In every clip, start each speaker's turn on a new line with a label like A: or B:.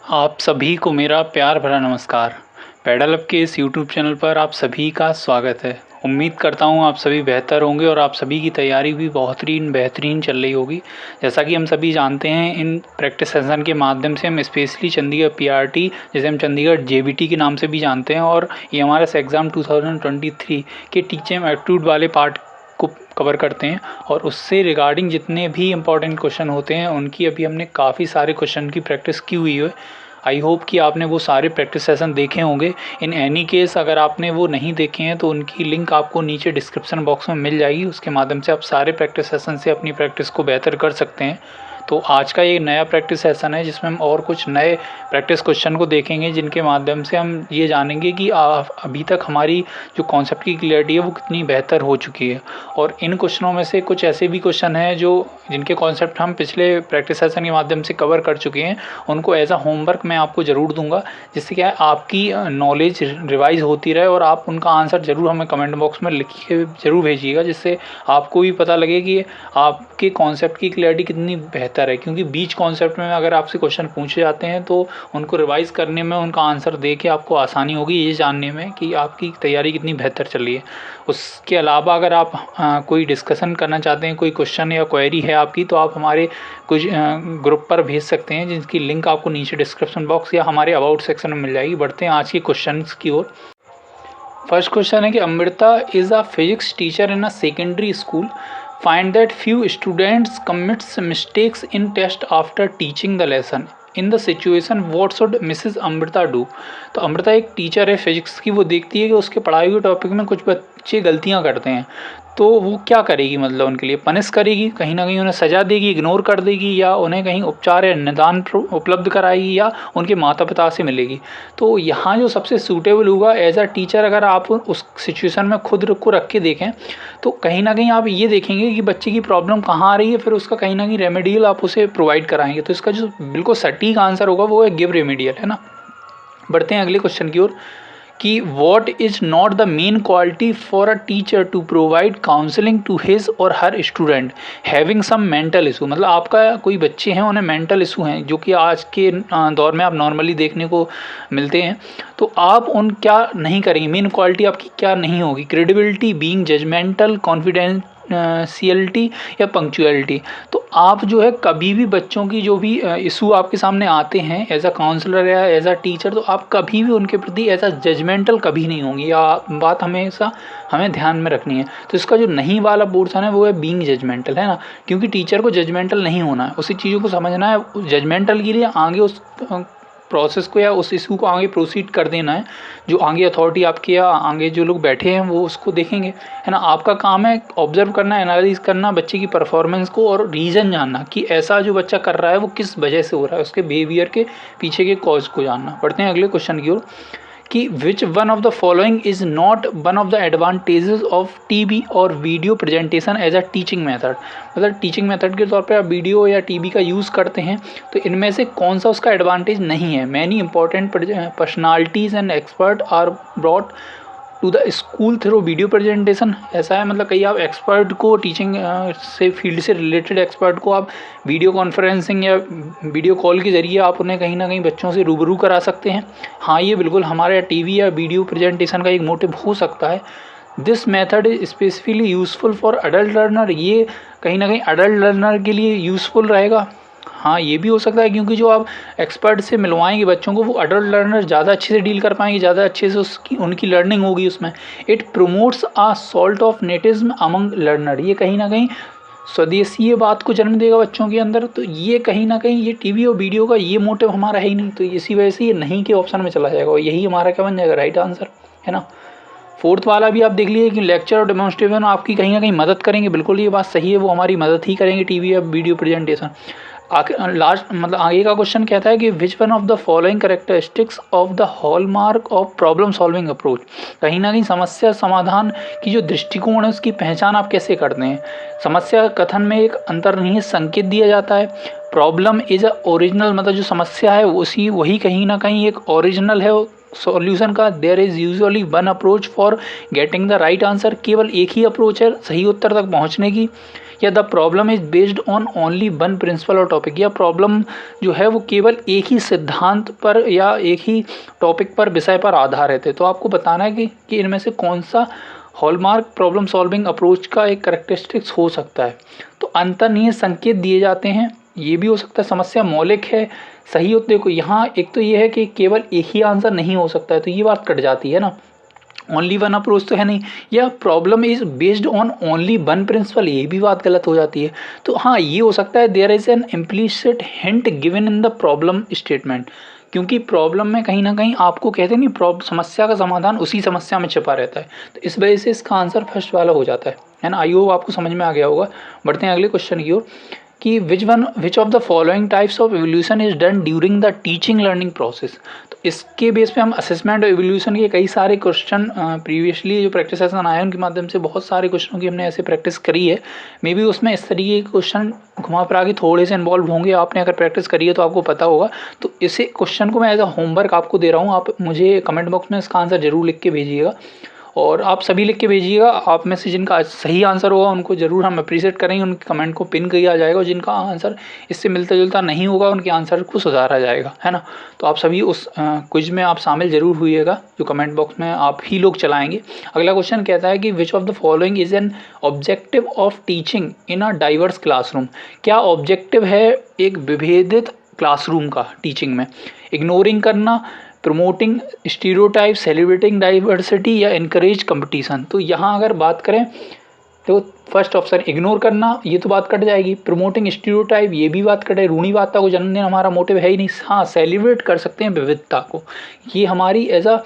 A: आप सभी को मेरा प्यार भरा नमस्कार। पेडल अप के इस यूट्यूब चैनल पर आप सभी का स्वागत है। उम्मीद करता हूँ आप सभी बेहतर होंगे और आप सभी की तैयारी भी बहुत ही बेहतरीन चल रही होगी। जैसा कि हम सभी जानते हैं, इन प्रैक्टिस सेशन के माध्यम से हम स्पेशली चंडीगढ़ पीआरटी, जिसे हम चंडीगढ़ जेबीटी के नाम से भी जानते हैं, और ये हमारा एग्ज़ाम 2023 के टीचिंग एप्टीट्यूड वाले पार्ट को कवर करते हैं। और उससे रिगार्डिंग जितने भी इंपॉर्टेंट क्वेश्चन होते हैं उनकी अभी हमने काफ़ी सारे क्वेश्चन की प्रैक्टिस की हुई है। आई होप कि आपने वो सारे प्रैक्टिस सेशन देखे होंगे। इन एनी केस अगर आपने वो नहीं देखे हैं तो उनकी लिंक आपको नीचे डिस्क्रिप्शन बॉक्स में मिल जाएगी। उसके माध्यम से आप सारे प्रैक्टिस सेशन से अपनी प्रैक्टिस को बेहतर कर सकते हैं। तो आज का ये नया प्रैक्टिस सेशन है जिसमें हम और कुछ नए प्रैक्टिस क्वेश्चन को देखेंगे, जिनके माध्यम से हम ये जानेंगे कि अभी तक हमारी जो कॉन्सेप्ट की क्लियरिटी है वो कितनी बेहतर हो चुकी है। और इन क्वेश्चनों में से कुछ ऐसे भी क्वेश्चन हैं जिनके कॉन्सेप्ट हम पिछले प्रैक्टिस सेशन के माध्यम से कवर कर चुके हैं। उनको एज अ होमवर्क मैं आपको ज़रूर दूंगा, जिससे क्या है आपकी नॉलेज रिवाइज होती रहे और आप उनका आंसर ज़रूर हमें कमेंट बॉक्स में लिख के ज़रूर भेजिएगा, जिससे आपको भी पता लगे कि आपके कॉन्सेप्ट की क्लियरिटी कितनी बेहतर है। क्योंकि बीच कॉन्सेप्ट में अगर आपसे क्वेश्चन पूछे जाते हैं तो उनको रिवाइज करने में, उनका आंसर दे के आपको आसानी होगी ये जानने में कि आपकी तैयारी कितनी बेहतर चल रही है। उसके अलावा अगर आप कोई डिस्कशन करना चाहते हैं, कोई क्वेश्चन या क्वेरी है आपकी, तो आप हमारे कुछ ग्रुप पर भेज सकते हैं, जिसकी लिंक आपको नीचे डिस्क्रिप्शन बॉक्स या हमारे अबाउट सेक्शन में मिल जाएगी। बढ़ते हैं आज के क्वेश्चन की ओर। फर्स्ट क्वेश्चन है कि Amrita is a physics teacher in a secondary school. Find that few students commits mistakes in test after teaching the lesson. In the situation, what should Mrs. Amrita do? तो अमृता एक टीचर है physics की। वो देखती है कि उसके पढ़ाई हुए टॉपिक में कुछ बच्चे गलतियाँ करते हैं, तो वो क्या करेगी? मतलब उनके लिए पनिश करेगी, कहीं ना कहीं उन्हें सज़ा देगी, इग्नोर कर देगी, या उन्हें कहीं उपचार या निदान उपलब्ध कराएगी, या उनके माता पिता से मिलेगी। तो यहाँ जो सबसे सूटेबल होगा एज अ टीचर, अगर आप उस सिचुएशन में खुद को रख के देखें, तो कहीं ना कहीं आप ये देखेंगे कि बच्चे की प्रॉब्लम कहाँ आ रही है, फिर उसका कहीं ना कहीं रेमेडियल आप उसे प्रोवाइड कराएंगे। तो इसका जो बिल्कुल सटीक आंसर होगा वो है गिव रेमेडियल, है ना। बढ़ते हैं अगले क्वेश्चन की ओर कि what is not the main quality for a teacher to provide counselling to his or her student having some mental issue. मतलब आपका कोई बच्चे हैं, उन्हें मेंटल इशू हैं, जो कि आज के दौर में आप नॉर्मली देखने को मिलते हैं। तो आप उन क्या नहीं करेंगे, मेन क्वालिटी आपकी क्या नहीं होगी? क्रेडिबिलिटी, बीइंग जजमेंटल, कॉन्फिडेंशियलिटी या पंक्चुअलिटी। तो आप जो है कभी भी बच्चों की जो भी इशू आपके सामने आते हैं एज अ काउंसलर या एज अ टीचर, तो आप कभी भी उनके प्रति एज अ जजमेंटल कभी नहीं होंगे। या बात हमेशा हमें ध्यान में रखनी है। तो इसका जो नहीं वाला पोर्शन है वो है बीइंग जजमेंटल, है ना। क्योंकि टीचर को जजमेंटल नहीं होना है, उसी चीज़ों को समझना है। जजमेंटल के लिए आगे उस प्रोसेस को या उस इशू को आगे प्रोसीड कर देना है। जो आगे अथॉरिटी आपके या आगे जो लोग बैठे हैं वो उसको देखेंगे, है ना। आपका काम है ऑब्जर्व करना, एनालाइज करना बच्चे की परफॉर्मेंस को, और रीज़न जानना कि ऐसा जो बच्चा कर रहा है वो किस वजह से हो रहा है, उसके बिहेवियर के पीछे के कॉज को जानना। पढ़ते हैं अगले क्वेश्चन की ओर कि which one of the following is not one of the advantages of TV और video presentation as a teaching method. मतलब टीचिंग मेथड के तौर पे आप वीडियो या टीवी का यूज़ करते हैं, तो इनमें से कौन सा उसका एडवांटेज नहीं है? Many important personalities and expert are brought to the school through video presentation. ऐसा है, मतलब कई आप एक्सपर्ट को, टीचिंग से फील्ड से रिलेटेड एक्सपर्ट को आप वीडियो कॉन्फ्रेंसिंग या वीडियो कॉल के ज़रिए आप उन्हें कहीं ना कहीं बच्चों से रूबरू करा सकते हैं। हाँ, ये बिल्कुल हमारे टीवी या वीडियो प्रेजेंटेशन का एक मोटिव हो सकता है। This method is specifically useful for adult learner. ये कहीं ना कहीं अडल्ट लर्नर के लिए यूज़फुल रहेगा। हाँ, ये भी हो सकता है, क्योंकि जो आप एक्सपर्ट से मिलवाएंगे बच्चों को, वो अडल्ट लर्नर ज़्यादा अच्छे से डील कर पाएंगे, ज़्यादा अच्छे से उनकी लर्निंग होगी उसमें। It promotes a sort of nativism among learner. ये कहीं ना कहीं स्वदेशी बात को जन्म देगा बच्चों के अंदर। तो ये कहीं ना कहीं ये टीवी और वीडियो का ये मोटिव हमारा है ही नहीं, तो इसी वजह से ये नहीं के ऑप्शन में चला जाएगा, और यही हमारा क्या बन जाएगा? राइट आंसर, है ना। फोर्थ वाला भी आप देख लीजिए कि लेक्चर और डेमोन्स्ट्रेशन आपकी कहीं ना कहीं मदद करेंगे। बिल्कुल ये बात सही है, वो हमारी मदद ही करेंगे टीवी या वीडियो प्रेजेंटेशन। लास्ट मतलब आगे का क्वेश्चन कहता है कि which one of the following characteristics of the hallmark of problem solving approach. कहीं ना कहीं समस्या समाधान की जो दृष्टिकोण है उसकी पहचान आप कैसे करते हैं? समस्या कथन में एक अंतर्निहित संकेत दिया जाता है। प्रॉब्लम इज अ ओरिजिनल, मतलब जो समस्या है वही कहीं ना कहीं एक ओरिजिनल है सॉल्यूशन का। There is usually one approach for getting the right answer. केवल एक ही अप्रोच है सही उत्तर तक पहुंचने की। या the problem is based on only one principle और टॉपिक, या प्रॉब्लम जो है वो केवल एक ही सिद्धांत पर या एक ही टॉपिक पर, विषय पर आधारित है। तो आपको बताना है कि इनमें से कौन सा हॉलमार्क प्रॉब्लम सॉल्विंग अप्रोच का एक कैरेक्टरिस्टिक्स हो सकता है। तो अंतर्निहित संकेत दिए जाते हैं, ये भी हो सकता है। समस्या मौलिक है, सही होते। देखो यहाँ एक तो ये है कि केवल एक ही आंसर नहीं हो सकता है, तो ये बात कट जाती है ना, ओनली वन अप्रोच तो है नहीं। या problem is based on only one principle, ये भी बात गलत हो जाती है। तो हाँ, ये हो सकता है there is an implicit hint given in the problem statement, क्योंकि प्रॉब्लम में कहीं ना कहीं आपको कहते हैं नहीं, समस्या का समाधान उसी समस्या में छिपा रहता है। तो इस वजह से इसका आंसर फर्स्ट वाला हो जाता है ना। आई होप आपको समझ में आ गया होगा। बढ़ते हैं अगले क्वेश्चन की ओर कि विच of the following types of evolution is done during the teaching learning process. तो इसके बेस पे हम असेसमेंट और एवोल्यूशन के कई सारे क्वेश्चन प्रीवियसली जो प्रैक्टिस सेशन आए उनके माध्यम से बहुत सारे क्वेश्चनों की हमने ऐसे प्रैक्टिस करी है। मे बी उसमें इस तरीके के क्वेश्चन घुमा फिरा के थोड़े से इन्वॉल्व होंगे। आपने अगर प्रैक्टिस करी है तो आपको पता होगा। तो इसे क्वेश्चन को मैं एज अ होमवर्क आपको दे रहा हूँ, आप मुझे कमेंट बॉक्स में इसका आंसर जरूर लिख के भेजिएगा, और आप सभी लिख के भेजिएगा। आप में से जिनका सही आंसर होगा उनको ज़रूर हम अप्रिशिएट करेंगे, उनके कमेंट को पिन किया जाएगा, और जिनका आंसर इससे मिलता जुलता नहीं होगा उनके आंसर को सुधारा जाएगा, है ना। तो आप सभी उस क्विज में आप शामिल जरूर हुइएगा जो कमेंट बॉक्स में आप ही लोग चलाएंगे। अगला क्वेश्चन कहता है कि विच of the following is an objective of teaching in a diverse classroom. क्या ऑब्जेक्टिव है एक विभेदित क्लासरूम का टीचिंग में? इग्नोरिंग करना, प्रमोटिंग स्टीरियोटाइप, सेलिब्रेटिंग डाइवर्सिटी, या इनकरेज कंपटीशन। तो यहाँ अगर बात करें तो फर्स्ट ऑप्शन इग्नोर करना, ये तो बात कट जाएगी। प्रमोटिंग स्टीरियोटाइप, ये भी बात कटे, रूढ़िवादिता को जन्म देना हमारा मोटिव है ही नहीं। हाँ, सेलिब्रेट कर सकते हैं विविधता को, ये हमारी एज अ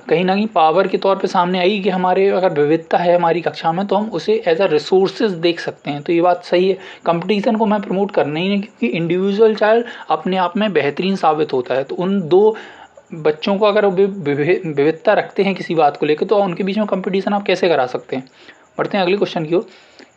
A: कहीं ना कहीं पावर के तौर पे सामने आई कि हमारे अगर विविधता है हमारी कक्षा में तो हम उसे एज अ रिसोर्सेज देख सकते हैं। तो ये बात सही है। कंपटीशन को मैं प्रमोट करना ही नहीं, क्योंकि इंडिविजुअल चाइल्ड अपने आप में बेहतरीन साबित होता है। तो उन दो बच्चों को अगर विविधता रखते हैं किसी बात को लेकर, तो उनके बीच में कंपटीशन आप कैसे करा सकते हैं। बढ़ते हैं अगले क्वेश्चन की ओर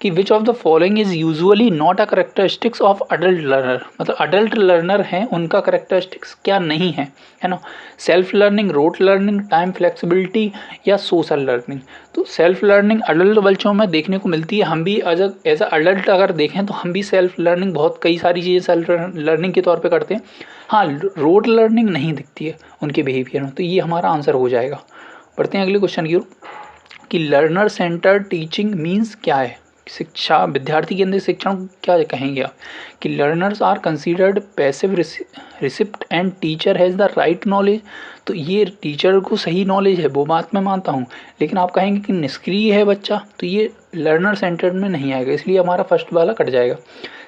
A: कि विच of the following is usually not a characteristics of adult learner. मतलब अडल्ट लर्नर हैं उनका करेक्टरिस्टिक्स क्या नहीं है, है ना। Self learning, rote learning, time flexibility, या सोशल लर्निंग। तो सेल्फ लर्निंग अडल्ट बच्चों में देखने को मिलती है। हम भी एज अ अडल्ट अगर देखें तो हम भी सेल्फ लर्निंग बहुत कई सारी चीज़ें सेल्फ लर्निंग के तौर पे करते हैं। हाँ, रोट लर्निंग नहीं दिखती है उनके बिहेवियर में। तो ये हमारा आंसर हो जाएगा। बढ़ते हैं अगले क्वेश्चन की ओर कि लर्नर सेंटर्ड टीचिंग मीन्स क्या है। शिक्षा, विद्यार्थी केंद्रित शिक्षण को क्या कहेंगे आप? कि learners are considered passive receipt and teacher has the right knowledge. तो ये टीचर को सही नॉलेज है, वो बात मैं मानता हूँ, लेकिन आप कहेंगे कि निष्क्रिय है बच्चा, तो ये लर्नर सेंटर्ड में नहीं आएगा, इसलिए हमारा फर्स्ट वाला कट जाएगा।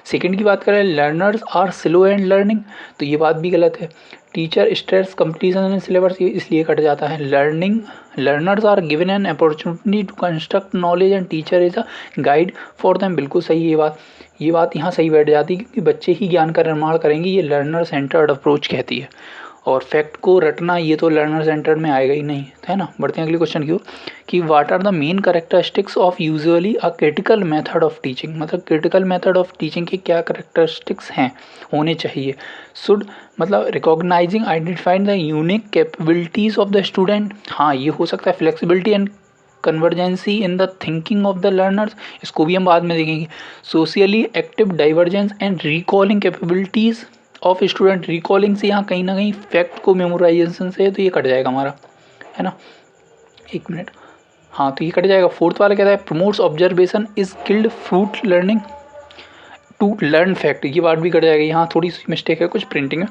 A: सेकंड की बात करें, learners are slow and learning, तो ये बात भी गलत है। Teacher stress competition in syllabus, ये इसलिए कट जाता है। Learners are given an opportunity to construct knowledge and teacher is a guide for them, बिल्कुल सही है ये बात यहाँ सही बैठ जाती है, क्योंकि बच्चे ही ज्ञान का निर्माण करेंगे, ये लर्नर सेंटर्ड अप्रोच कहती है। और फैक्ट को रटना ये तो लर्नर सेंटर्ड में आएगा ही नहीं, है ना। बढ़ते हैं अगले क्वेश्चन की ओर कि what are the main characteristics of usually a critical method of teaching. मतलब क्रिटिकल मेथड ऑफ टीचिंग के क्या कैरेक्टरिस्टिक्स हैं, होने चाहिए। शुड मतलब recognising identifying the unique capabilities of the student. हाँ, ये हो सकता है। Flexibility and convergency in the thinking of the learners, इसको भी हम बाद में देखेंगे। Socially active divergence and recalling capabilities of student. Recalling से यहाँ कहीं ना कहीं फैक्ट को मेमोराइजेशन से, तो ये कट जाएगा हमारा, है ना। एक मिनट, हाँ, तो ये कट जाएगा। फोर्थ वाला कहता है promotes observation is killed fruit learning to learn fact, ये बात भी कट जाएगी। यहाँ थोड़ी सी मिस्टेक है कुछ प्रिंटिंग में,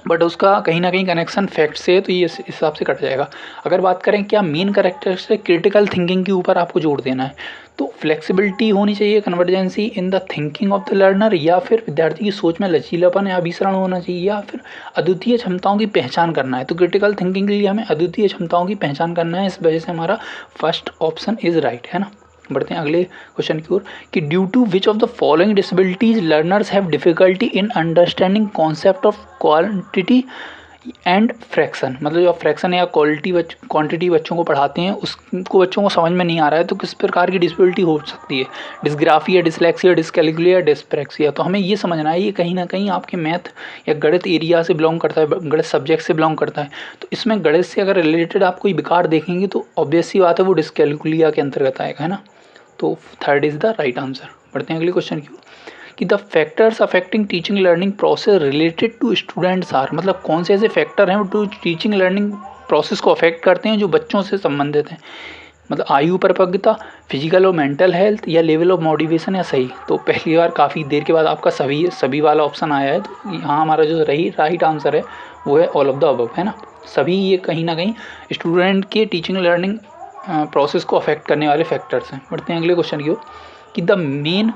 A: बट उसका कहीं ना कहीं कनेक्शन फैक्ट से है, तो ये इस हिसाब से कट जाएगा। अगर बात करें क्या मेन कैरेक्टरिस्टिक क्रिटिकल थिंकिंग के ऊपर आपको जोड़ देना है, तो फ्लेक्सिबिलिटी होनी चाहिए, convergency in the thinking of the learner, या फिर विद्यार्थी की सोच में लचीलापन या अभिसरण होना चाहिए, या फिर अद्वितीय क्षमताओं की पहचान करना है। तो क्रिटिकल थिंकिंग के लिए हमें अद्वितीय क्षमताओं की पहचान करना है, इस वजह से हमारा फर्स्ट ऑप्शन इज राइट, है ना। बढ़ते हैं अगले क्वेश्चन की ओर कि due to which of the following disabilities learners have difficulty in understanding concept of quantity and fraction. मतलब जो फ्रैक्शन या क्वांटिटी बच्चों को पढ़ाते हैं उसको बच्चों को समझ में नहीं आ रहा है, तो किस प्रकार की डिसेबिलिटी हो सकती है। Dysgraphia, dyslexia, dyscalculia, dyspraxia. तो हमें ये समझना है ये कहीं ना कहीं आपके मैथ या गणित एरिया से बिलोंग करता है, गणित सब्जेक्ट से बिलोंग करता है। तो इसमें गणित से अगर रिलेटेड आप कोई विकार देखेंगे तो ऑब्वियस सी बात है वो डिसकैलकुलिया के अंतर्गत आएगा, है ना। तो third is the right answer. बढ़ते हैं अगले क्वेश्चन की कि the factors affecting teaching learning process related to students are, मतलब कौन से ऐसे फैक्टर हैं जो टीचिंग लर्निंग प्रोसेस को अफेक्ट करते हैं जो बच्चों से संबंधित हैं। मतलब आयु परिपक्वता, फिजिकल और मेंटल हेल्थ, या लेवल ऑफ मोटिवेशन, या सही। तो पहली बार काफ़ी देर के बाद आपका सभी वाला ऑप्शन आया है, तो यहाँ हमारा जो राइट आंसर है वो है ऑल ऑफ द अबव, है ना। सभी ये कहीं ना कहीं स्टूडेंट के टीचिंग लर्निंग प्रोसेस को अफेक्ट करने वाले फैक्टर्स हैं। बढ़ते हैं अगले क्वेश्चन की ओर कि the main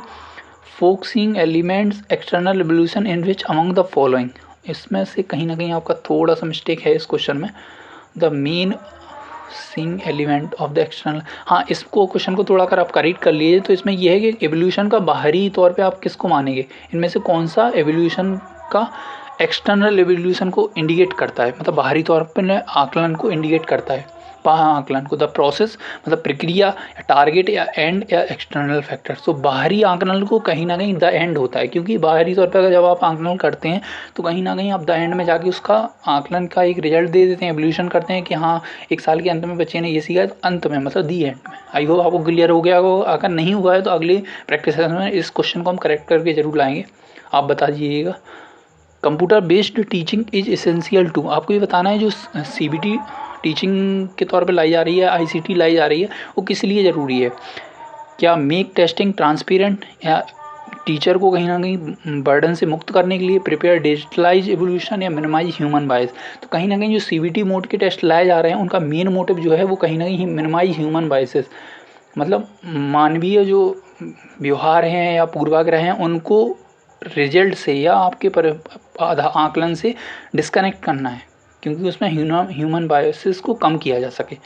A: focusing elements external evolution in which among the following. इसमें से कहीं ना कहीं आपका थोड़ा सा मिस्टेक है इस क्वेश्चन में। The main sing element of the external, हाँ इसको क्वेश्चन को थोड़ा अगर आप करेक्ट कर लीजिए तो इसमें यह है कि एवोल्यूशन का बाहरी तौर पे आप किसको मानेंगे, इनमें से कौन सा एवोल्यूशन का एक्सटर्नल एवोल्यूशन को इंडिकेट करता है, मतलब बाहरी तौर पर आकलन को इंडिकेट करता है। आकलन को द प्रोसेस मतलब प्रक्रिया या टारगेट या एंड या एक्सटर्नल फैक्टर। तो बाहरी आकलन को कहीं ना कहीं द एंड होता है, क्योंकि बाहरी तौर पर अगर जब आप आकलन करते हैं तो कहीं ना कहीं आप द एंड में जाके उसका आकलन का एक रिजल्ट दे देते हैं, एवोल्यूशन करते हैं कि हाँ एक साल के अंत में बच्चे ने ये सीखा, तो अंत में मतलब दी एंड में। आई होप आपको क्लियर हो गया हो, अगर नहीं हुआ है तो अगले प्रैक्टिस सेशन में इस क्वेश्चन को हम करेक्ट करके जरूर लाएंगे, आप बता दीजिएगा। Computer based teaching is essential to, आपको ये बताना है जो CBT टीचिंग के तौर पे लाई जा रही है, ICT लाई जा रही है, वो किस लिए ज़रूरी है। क्या मेक टेस्टिंग ट्रांसपेरेंट, या टीचर को कहीं ना कहीं बर्डन से मुक्त करने के लिए, प्रिपेयर डिजिटलाइज एवोल्यूशन, या मिनिमाइज ह्यूमन बायस। तो कहीं ना कहीं जो CBT मोड के टेस्ट लाए जा रहे हैं उनका मेन मोटिव जो है वो कहीं ना कहीं मिनिमाइज ह्यूमन बायसेस, मतलब मानवीय जो व्यवहार हैं या पूर्वाग्रह हैं उनको रिजल्ट से या आपके आकलन से डिस्कनेक्ट करना है, क्योंकि उसमें ह्यूमन बायसेस को कम किया जा सके।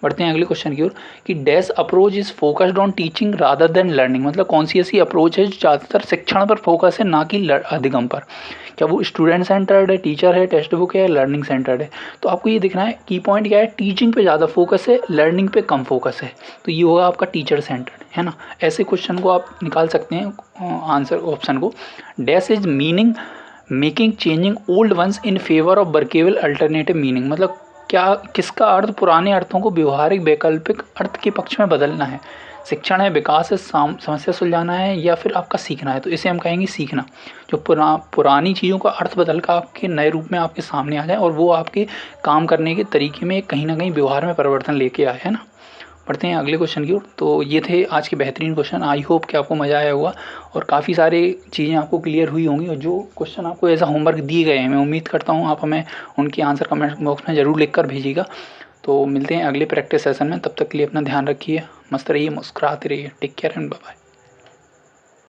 A: बढ़ते हैं अगले क्वेश्चन की ओर कि dash approach is focused on teaching rather than learning, मतलब कौन सी ऐसी अप्रोच है जो ज़्यादातर शिक्षण पर फोकस है ना कि अधिगम पर। क्या वो स्टूडेंट सेंटर्ड है, टीचर है, टेक्स्ट बुक है, लर्निंग सेंटर्ड है। तो आपको ये देखना है की पॉइंट क्या है, टीचिंग पे ज़्यादा फोकस है, लर्निंग पे कम फोकस है, तो ये होगा आपका टीचर सेंटर्ड, है ना। ऐसे क्वेश्चन को आप निकाल सकते हैं आंसर ऑप्शन को। Dash is meaning making changing old ones in favour of workable alternative meaning, मतलब क्या किसका अर्थ पुराने अर्थों को व्यवहारिक वैकल्पिक अर्थ के पक्ष में बदलना है। शिक्षण है, विकास है, समस्या सुलझाना है, या फिर आपका सीखना है। तो इसे हम कहेंगे सीखना, जो पुरानी चीज़ों का अर्थ बदल कर आपके नए रूप में आपके सामने आ जाए और वो आपके काम करने के तरीके में कहीं ना कहीं व्यवहार में परिवर्तन लेके आए, है ना। बढ़ते हैं अगले क्वेश्चन की ओर। तो ये थे आज के बेहतरीन क्वेश्चन। आई होप कि आपको मज़ा आया होगा और काफ़ी सारे चीज़ें आपको क्लियर हुई होंगी, और जो क्वेश्चन आपको ऐसा होमवर्क दिए गए हैं मैं उम्मीद करता हूँ आप हमें उनके आंसर कमेंट बॉक्स में ज़रूर लिख कर भेजिएगा। तो मिलते हैं अगले प्रैक्टिस सेशन में, तब तक के लिए अपना ध्यान रखिए, मस्त रहिए, मुस्कुराते रहिए। Take care and bye bye.